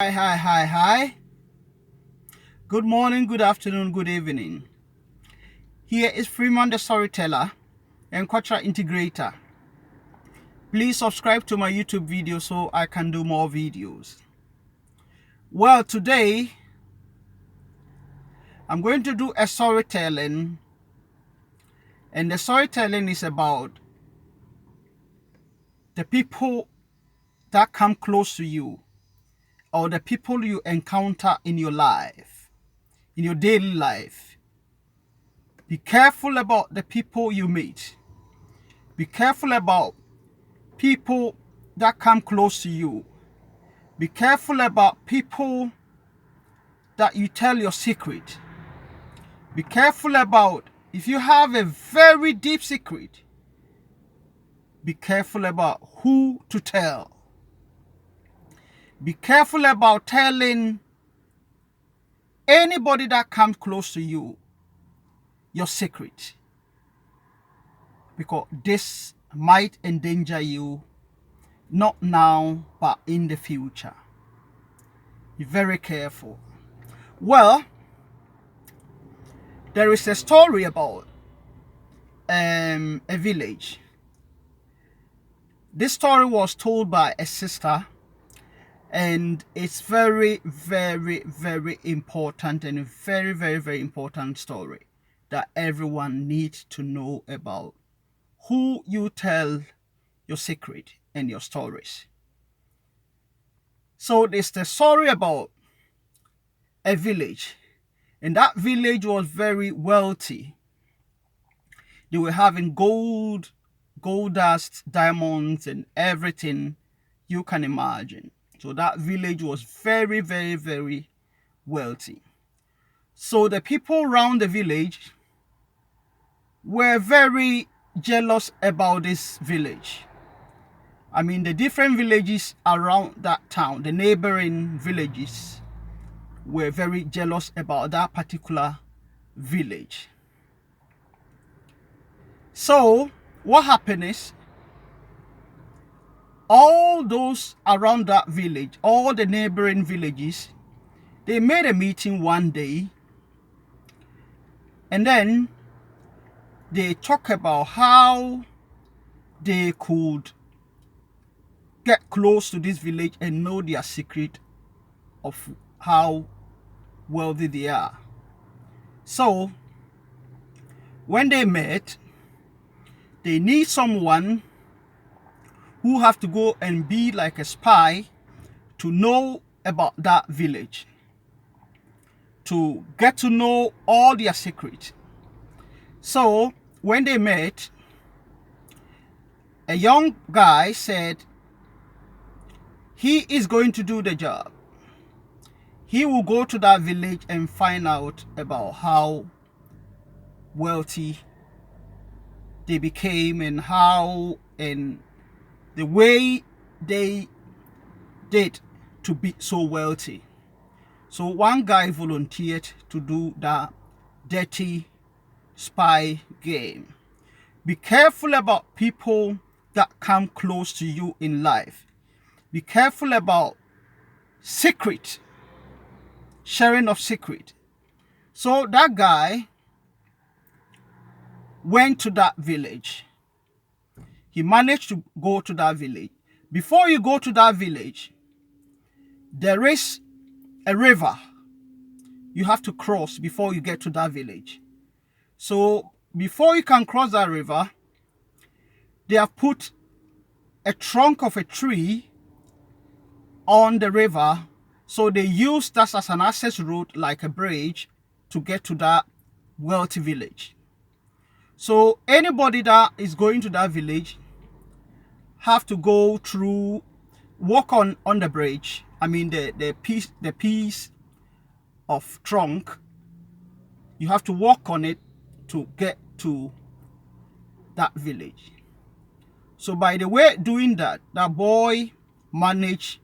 Hi. Good morning, good afternoon, good evening. Here is Freeman the Storyteller and Cultural Integrator. Please subscribe to my YouTube video so I can do more videos. Well, today I'm going to do a storytelling, and the storytelling is about the people that come close to you or the people you encounter in your life, in your daily life. Be careful about the people you meet. Be careful about people that come close to you. Be careful about people that you tell your secret. Be careful about if you have a very deep secret. Be careful about who to tell. Be careful about telling anybody that comes close to you your secret, because this might endanger you, not now but in the future. Be very careful. Well, there is a story about a village. This story was told by a sister, and it's very important, and a very important story that everyone needs to know about who you tell your secret and your stories. So it's the story about a village, and that village was very wealthy. They were having gold dust, diamonds, and everything you can imagine. So that village was very wealthy. So the people around the village were very jealous about this village. I mean, the different villages around that town, the neighboring villages, were very jealous about that particular village. So what happened is, all those around that village, all the neighboring villages, they made a meeting one day, and then they talk about how they could get close to this village and know their secret of how wealthy they are. So when they met, they need someone who have to go and be like a spy to know about that village, to get to know all their secret. So when they met, a young guy said he is going to do the job. He will go to that village and find out about how wealthy they became, and how, and the way they did to be so wealthy. So one guy volunteered to do that dirty spy game. Be careful about people that come close to you in life. Be careful about secret, sharing of secret. So that guy went to that village. He managed to go to that village. Before you go to that village, there is a river you have to cross before you get to that village. So before you can cross that river, they have put a trunk of a tree on the river. So they use that as an access route, like a bridge, to get to that wealthy village. So anybody that is going to that village have to go through, walk on the bridge. I mean the piece of trunk. You have to walk on it to get to that village. So by the way doing that, that boy managed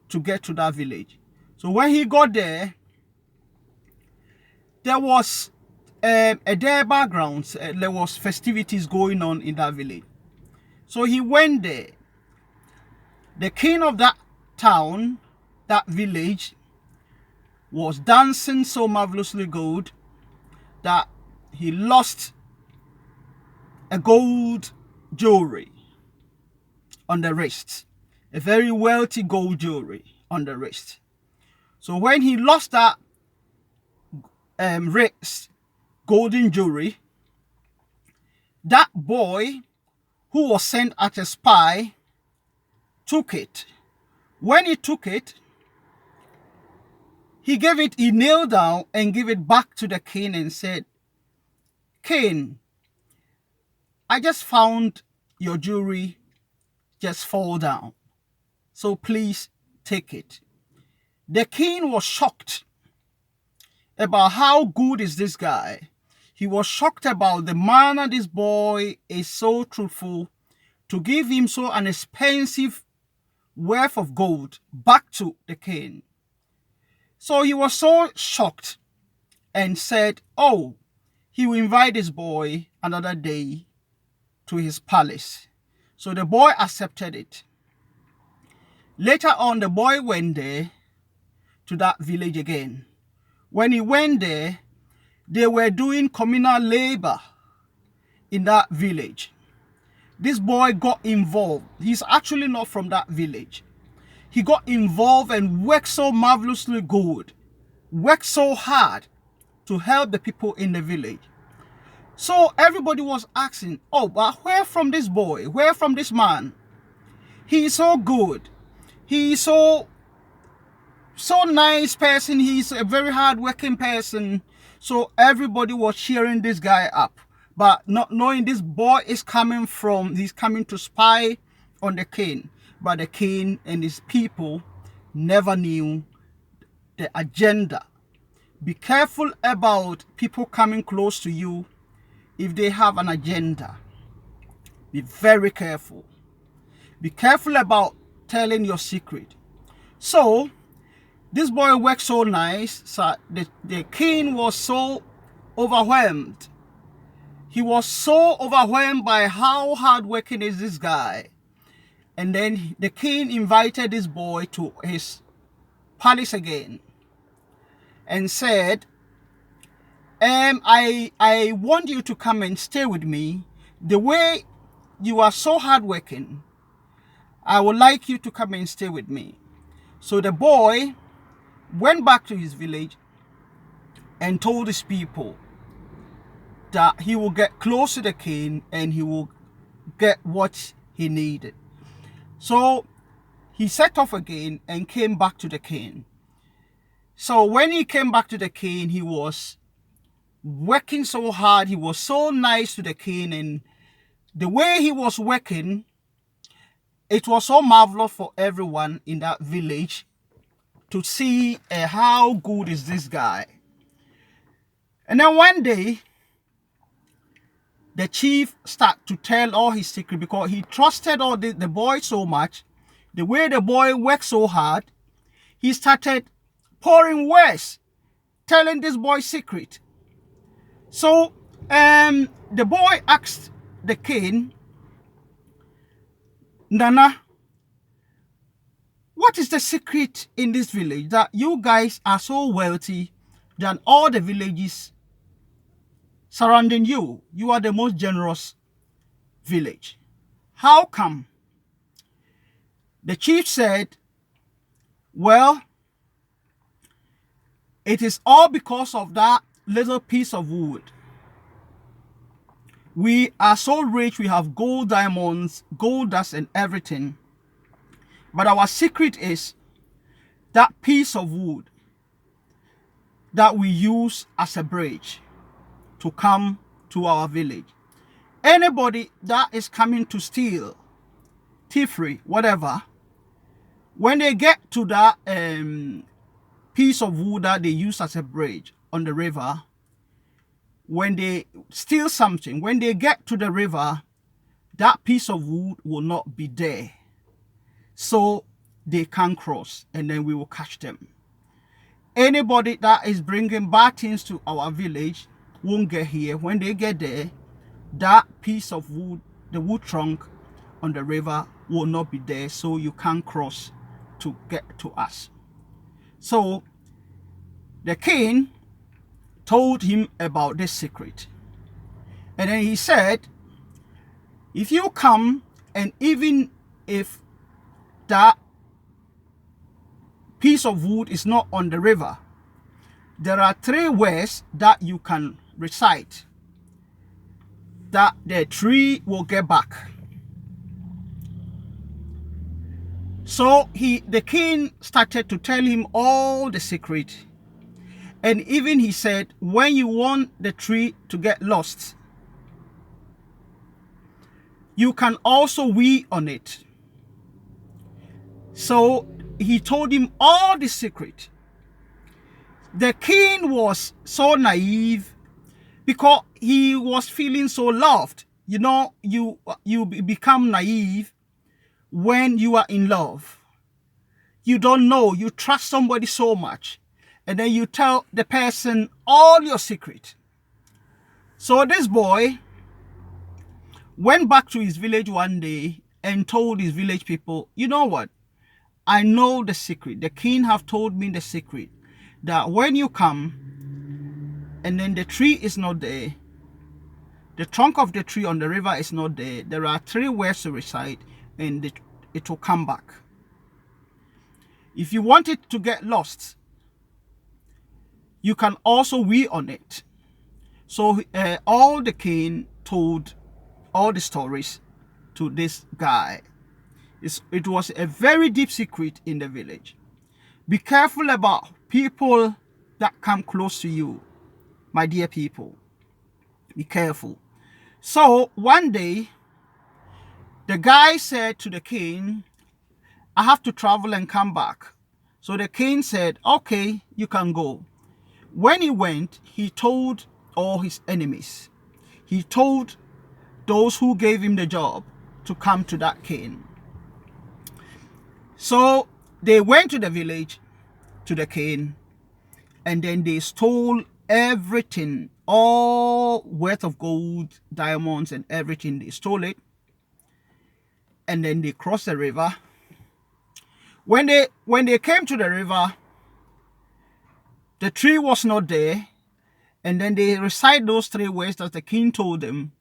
to get to that village. So when he got there, there was a their background. There was festivities going on in that village. So he went there. The king of that town that village was dancing so marvelously good that he lost a gold jewelry on the wrist, a very wealthy gold jewelry on the wrist. So when he lost that wrist golden jewelry, that boy who was sent as a spy took it. When he took it, he knelt down and gave it back to the king and said, "King, I just found your jewelry just fall down. So please take it." The king was shocked about how good is this guy. He was shocked about the manner this boy is so truthful to give him so an expensive worth of gold back to the king. So he was so shocked and said, oh, he will invite this boy another day to his palace. So the boy accepted it. Later on, the boy went there to that village again. When he went there, they were doing communal labor in that village. This boy got involved. He's actually not from that village. He got involved and worked so marvelously good, worked so hard to help the people in the village. So everybody was asking, oh, but where from this boy? Where from this man? He is so good. He is so nice person. He's a very hard-working person. So everybody was cheering this guy up, but not knowing this boy is he's coming to spy on the king. But the king and his people never knew the agenda. Be careful about people coming close to you if they have an agenda. Be very careful. Be careful about telling your secret. So this boy worked so nice, so the king was so overwhelmed. He was so overwhelmed by how hardworking is this guy. And then the king invited this boy to his palace again and said, I want you to come and stay with me. The way you are so hardworking, I would like you to come and stay with me. So the boy went back to his village and told his people that he will get close to the king and he will get what he needed. So he set off again and came back to the king. So when he came back to the king, he was working so hard. He was so nice to the king, and the way he was working, it was so marvelous for everyone in that village to see how good is this guy. And then one day, the chief started to tell all his secret because he trusted the boy so much. The way the boy worked so hard, he started pouring words, telling this boy secret. So the boy asked the king, Nana, what is the secret in this village that you guys are so wealthy than all the villages surrounding you? You are the most generous village. How come? The chief said, well, it is all because of that little piece of wood. We are so rich, we have gold, diamonds, gold dust and everything. But our secret is that piece of wood that we use as a bridge to come to our village. Anybody that is coming to steal, thievery, whatever, when they get to that piece of wood that they use as a bridge on the river, when they steal something, when they get to the river, that piece of wood will not be there. So they can't cross, and then we will catch them. Anybody that is bringing bad things to our village won't get here. When they get there, that piece of wood, the wood trunk on the river will not be there, so you can't cross to get to us. So the king told him about this secret. And then he said, if you come, and even if that piece of wood is not on the river, there are 3 words that you can recite that the tree will get back. So the king started to tell him all the secret. And even he said, when you want the tree to get lost, you can also weigh on it. So he told him all the secret. The king was so naive because he was feeling so loved. You know, you become naive when you are in love. You don't know, you trust somebody so much, and then you tell the person all your secret. So this boy went back to his village one day and told his village people, you know what? I know the secret. The king have told me the secret that when you come and then the tree is not there, the trunk of the tree on the river is not there, there are 3 words to recite and it will come back. If you want it to get lost, you can also weigh on it. So all the king told all the stories to this guy. It was a very deep secret in the village. Be careful about people that come close to you, my dear people. Be careful. So one day, the guy said to the king, I have to travel and come back. So the king said, okay, you can go. When he went, he told all his enemies. He told those who gave him the job to come to that king. So they went to the village, to the king, and then they stole everything, all worth of gold, diamonds, and everything. They stole it. And then they crossed the river. When they came to the river, the tree was not there. And then they recite those 3 words that the king told them.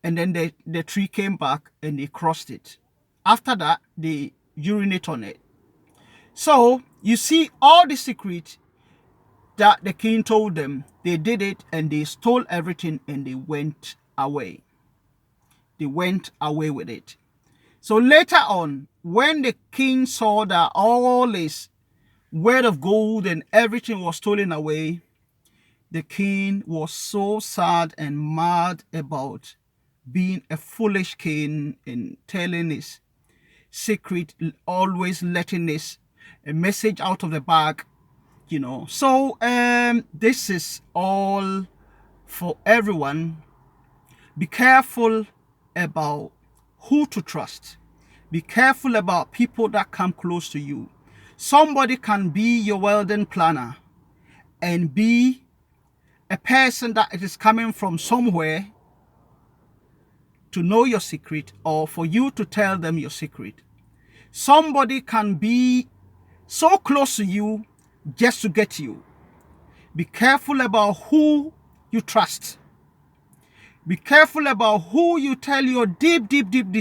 And then the tree came back and they crossed it. After that, they urinate on it. So you see all the secret that the king told them. They did it and they stole everything and they went away. They went away with it. So later on, when the king saw that all his weight of gold and everything was stolen away, the king was so sad and mad about being a foolish king and telling his secret, always letting his a message out of the bag, you know. So this is all for everyone. Be careful about who to trust. Be careful about people that come close to you. Somebody can be your wedding planner and be a person that it is coming from somewhere to know your secret or for you to tell them your secret. Somebody can be so close to you just to get you. Be careful about who you trust. Be careful about who you tell your deep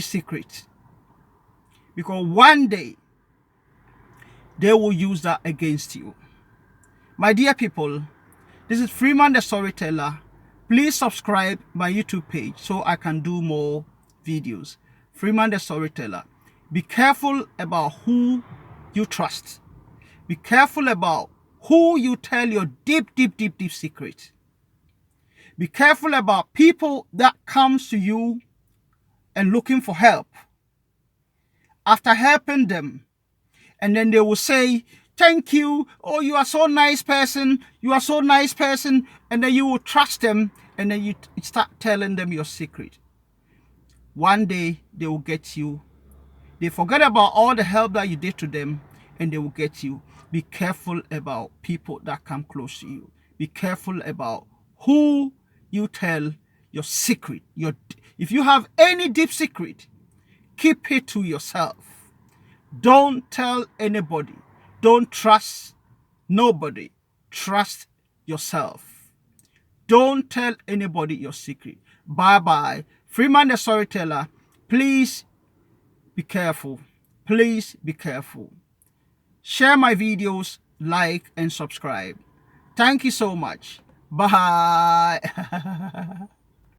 secret. Because one day, they will use that against you. My dear people, this is Freeman the Storyteller. Please subscribe my YouTube page so I can do more videos. Freeman the Storyteller. Be careful about who you trust. Be careful about who you tell your deep secret. Be careful about people that comes to you and looking for help. After helping them, and then they will say, thank you. Oh, you are so nice person. You are so nice person. And then you will trust them. And then you start telling them your secret. One day they will get you. They forget about all the help that you did to them. And they will get you. Be careful about people that come close to you. Be careful about who you tell your secret. If you have any deep secret, keep it to yourself. Don't tell anybody. Don't trust nobody. Trust yourself. Don't tell anybody your secret. Bye-bye. Freeman the Storyteller, please be careful. Please be careful. Share my videos, like, and subscribe. Thank you so much. Bye.